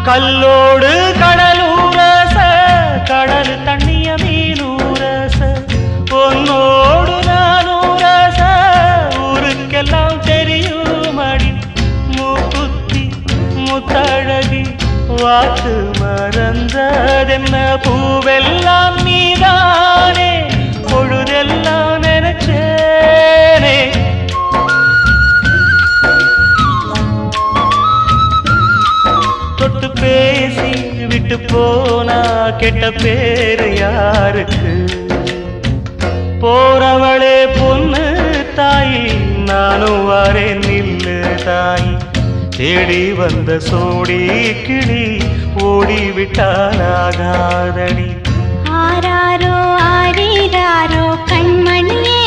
கல்லோடு கடலூரச கடல் தண்ணிய மீனூரச பொன்னோடு நானூரச ஊருக்கெல்லாம் தெரியுமடி மூக்குத்தி முத்தழகி வாக்கு மறந்ததென்ன பூவெல்லாம் நீதானே பொழுதெல்லாம் நினைச்சேனே தொட்டு பேசி விட்டு போனா கெட்ட பேரு யாருக்கு போறவளே பொண்ணு தாயி நானும் வரேன் நில்லு தாயி தேடி வந்த சோடி கிளி ஓடிவிட்டாலாகாதடி ஆராரோ ஆரீராரோ கண்மணியே